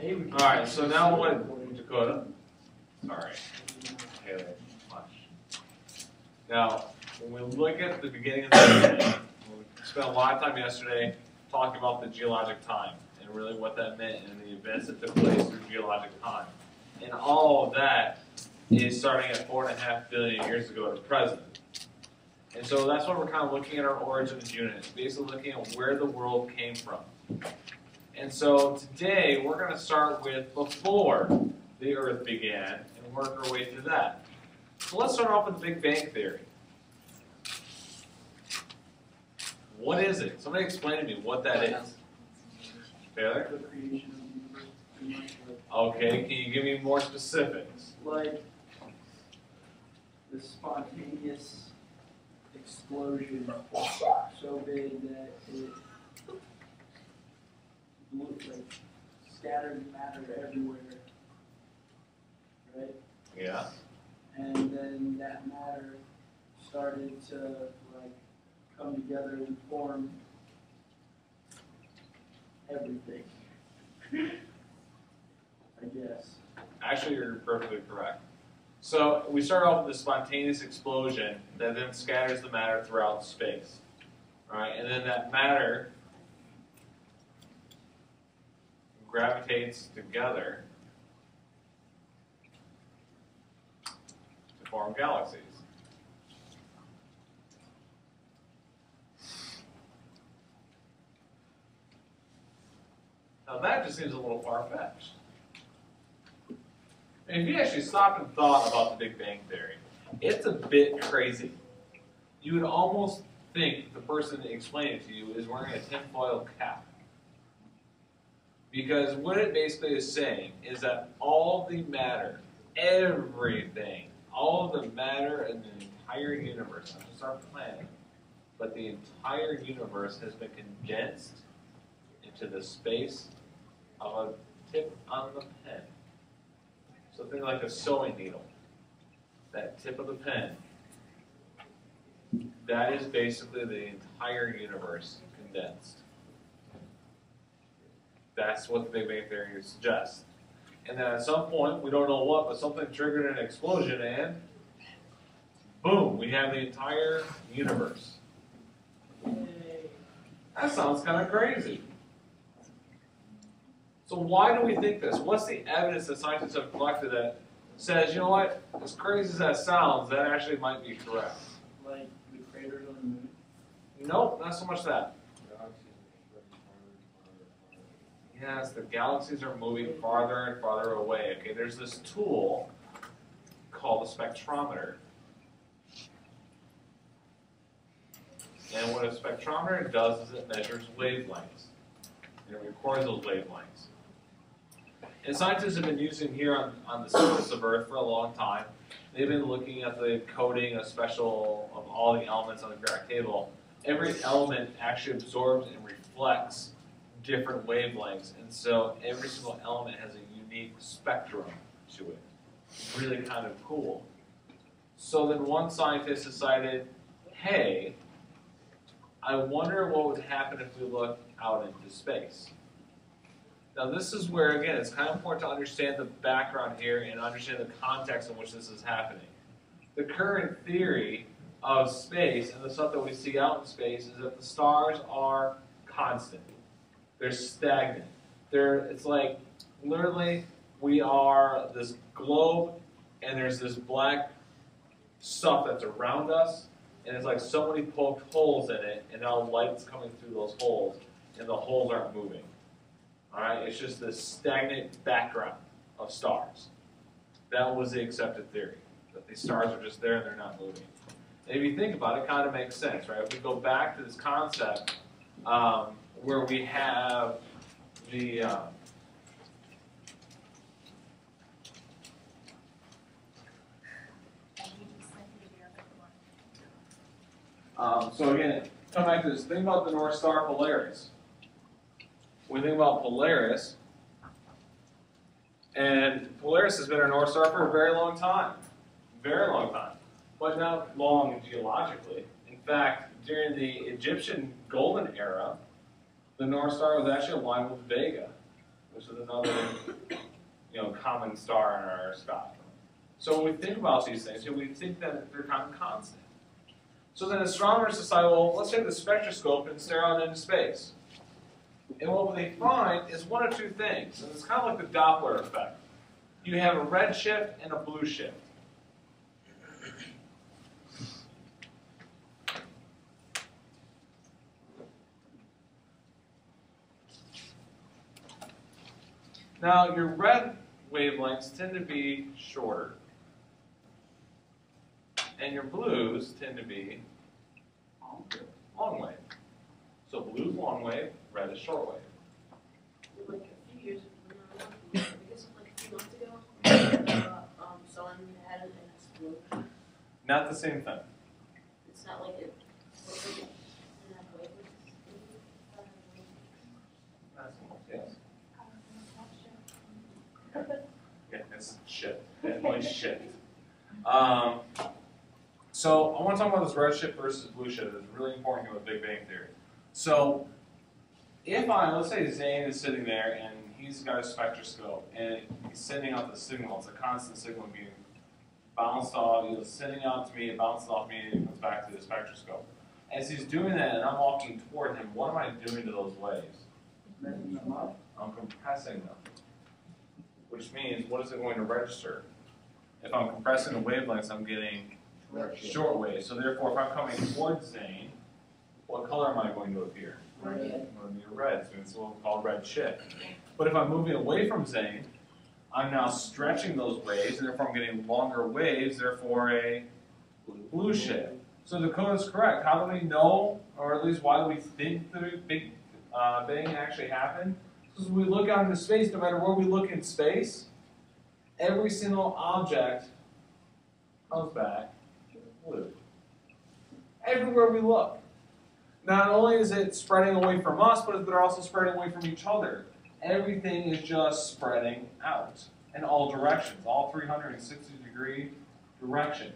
Alright, so now what, Dakota? Alright. Okay, much. Now, when we look at the beginning of the day, we spent a lot of time yesterday talking about the geologic time and really what that meant and the events that took place through geologic time. And all of that is starting at 4.5 billion years ago to present. And so that's why we're kind of looking at our origins unit, basically looking at where the world came from. And so today we're going to start with before the Earth began and work our way through that. So let's start off with the Big Bang Theory. What is it? Somebody explain to me what that is. Taylor? The creation of the universe. Okay, can you give me more specifics? Like the spontaneous explosion so big that it like scattered matter everywhere, right? Yeah. And then that matter started to like come together and form everything. I guess. Actually, you're perfectly correct. So we start off with a spontaneous explosion that then scatters the matter throughout space. Right? And then that matter gravitates together to form galaxies. Now that just seems a little far-fetched. And if you actually stopped and thought about the Big Bang Theory, it's a bit crazy. You would almost think the person explaining it to you is wearing a tinfoil cap. Because what it basically is saying is that all the matter, everything, all of the matter in the entire universe, not just our planet, but the entire universe has been condensed into the space of a tip on the pen. Something like a sewing needle. That tip of the pen. That is basically the entire universe condensed. That's what the Big Bang Theory suggests. And then at some point, we don't know what, but something triggered an explosion and boom, we have the entire universe. That sounds kind of crazy. So why do we think this? What's the evidence that scientists have collected that says, you know what, as crazy as that sounds, that actually might be correct? Like the craters on the moon? Nope, not so much that. Yes, the galaxies are moving farther and farther away. Okay, there's this tool called a spectrometer. And what a spectrometer does is it measures wavelengths. And it records those wavelengths. And scientists have been using here on the surface of Earth for a long time. They've been looking at the coding of all the elements on the periodic table. Every element actually absorbs and reflects different wavelengths, and so every single element has a unique spectrum to it. Really kind of cool. So then one scientist decided, hey, I wonder what would happen if we looked out into space. Now this is where, again, it's kind of important to understand the background here and understand the context in which this is happening. The current theory of space and the stuff that we see out in space is that the stars are constant. They're stagnant. It's like, literally, we are this globe, and there's this black stuff that's around us, and it's like somebody poked holes in it, and now light's coming through those holes, and the holes aren't moving. All right? It's just this stagnant background of stars. That was the accepted theory, that these stars are just there and they're not moving. And if you think about it, it kind of makes sense, right? If we go back to this concept, where we have the so again, come back to this. Think about the North Star Polaris. When we think about Polaris, and Polaris has been our North Star for a very long time. Very long time. But not long geologically. In fact, during the Egyptian Golden Era, the North Star was actually aligned with Vega. which is another, common star in our sky. So when we think about these things, we think that they're kind of constant. So then astronomers decide, well, let's take the spectroscope and stare out into space. And what they find is one of two things, and it's kind of like the Doppler effect. You have a red shift and a blue shift. Now, your red wavelengths tend to be shorter, and your blues tend to be long wave. So blue is long wave, red is short wave. Like a few years, I guess like a few months ago, someone had an explosion. Not the same thing. It's not like it was like in that way. Yes. Yeah, it's shift. Definitely shift. So I want to talk about this red shift versus blue shift. It's really important here with Big Bang Theory. So if let's say Zane is sitting there and he's got a spectroscope and he's sending out the signal. It's a constant signal being bounced off. He's sending out to me, it bounces off me, and it comes back to the spectroscope. As he's doing that and I'm walking toward him, what am I doing to those waves? I'm compressing them. Which means, what is it going to register? If I'm compressing the wavelengths, I'm getting short waves. So therefore, if I'm coming towards Zane, what color am I going to appear? Red. I'm going to be a red, so it's what we call red shift. But if I'm moving away from Zane, I'm now stretching those waves, and therefore I'm getting longer waves, therefore a blue shift. So Dakota's correct. How do we know, or at least why do we think the Big Bang actually happened? Because when we look out into space, no matter where we look in space, every single object comes back blue. Everywhere we look. Not only is it spreading away from us, but they're also spreading away from each other. Everything is just spreading out in all directions, all 360-degree direction.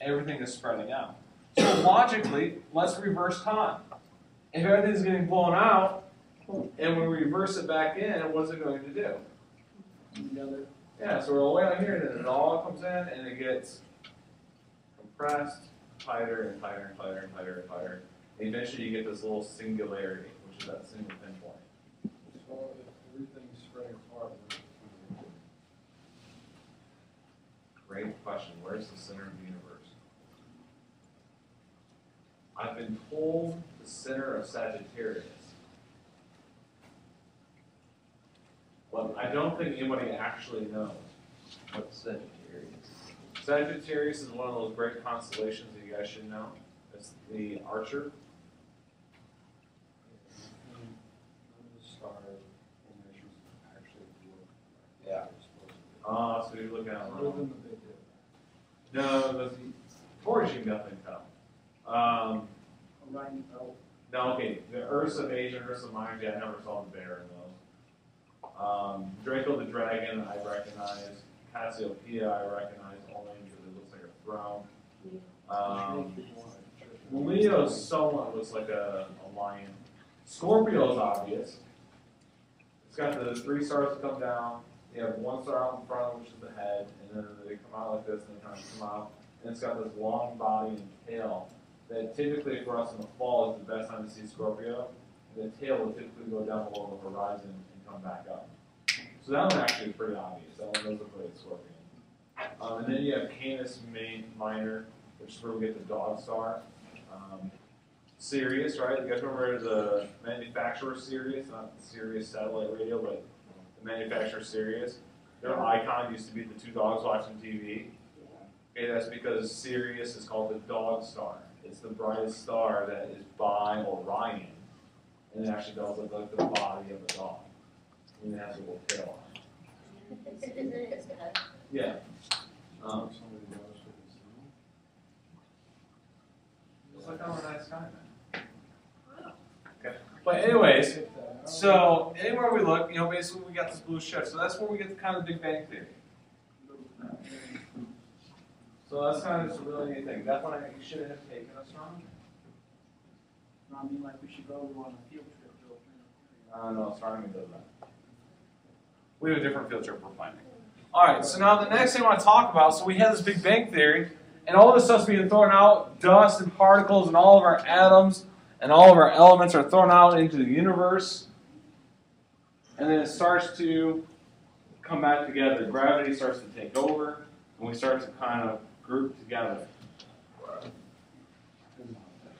Everything is spreading out. So logically, let's reverse time. If everything's getting blown out, and we reverse it back in, what's it going to do? Together. Yeah, so we're all the way out here, and then it all comes in, and it gets compressed, tighter and tighter and tighter and tighter and tighter. And eventually you get this little singularity, which is that single pinpoint. So if everything's spreading apart, Great question. Where's the center of the universe? I've been told the center of Sagittarius. But I don't think anybody actually knows. What's Sagittarius? Sagittarius is one of those great constellations that you guys should know. It's the Archer. none of the star formations actually look like Yeah. they're supposed to So you're looking at it be. Other wrong. than the Big Dip. No, the Taurus you can definitely tell. Orion belt. No, okay, the Ursa Major, Ursa Minor, I never saw the bear in those. Draco the Dragon, I recognize. Cassiopeia, I recognize only because it looks like a throne. Leo somewhat looks like a lion. Scorpio is obvious. It's got the 3 stars that come down. You have 1 star out in front, which is the head, and then they come out like this, and they kind of come out. And it's got this long body and tail that typically for us in the fall is the best time to see Scorpio. And the tail will typically go down below the horizon and come back up. So that one actually is pretty obvious. That one does look like a scorpion. And then you have Canis Minor, which is where we get the dog star. Sirius, right? You guys remember the manufacturer Sirius, not the Sirius satellite radio, but the manufacturer Sirius. Their icon used to be the 2 dogs watching TV. Okay, that's because Sirius is called the dog star. It's the brightest star that is by Orion, and it actually does look like the body of a dog. And it has a little tail on it. Isn't it his head? Yeah. Somebody knows what it's doing. Looks like I'm a nice guy, man. Okay. But anyways, Take that out. so anywhere we look, basically we got this blue shift. So that's where we get the kind of Big Bang Theory. So that's kind of just a really neat thing. Definitely you should have taken astronomy. I mean, like we should go on a field trip to. No, astronomy does that. We have a different field trip we're planning. Alright, so now the next thing I want to talk about, so we have this Big Bang Theory, and all this stuff's being thrown out, dust and particles and all of our atoms and all of our elements are thrown out into the universe. And then it starts to come back together. Gravity starts to take over, and we start to kind of group together.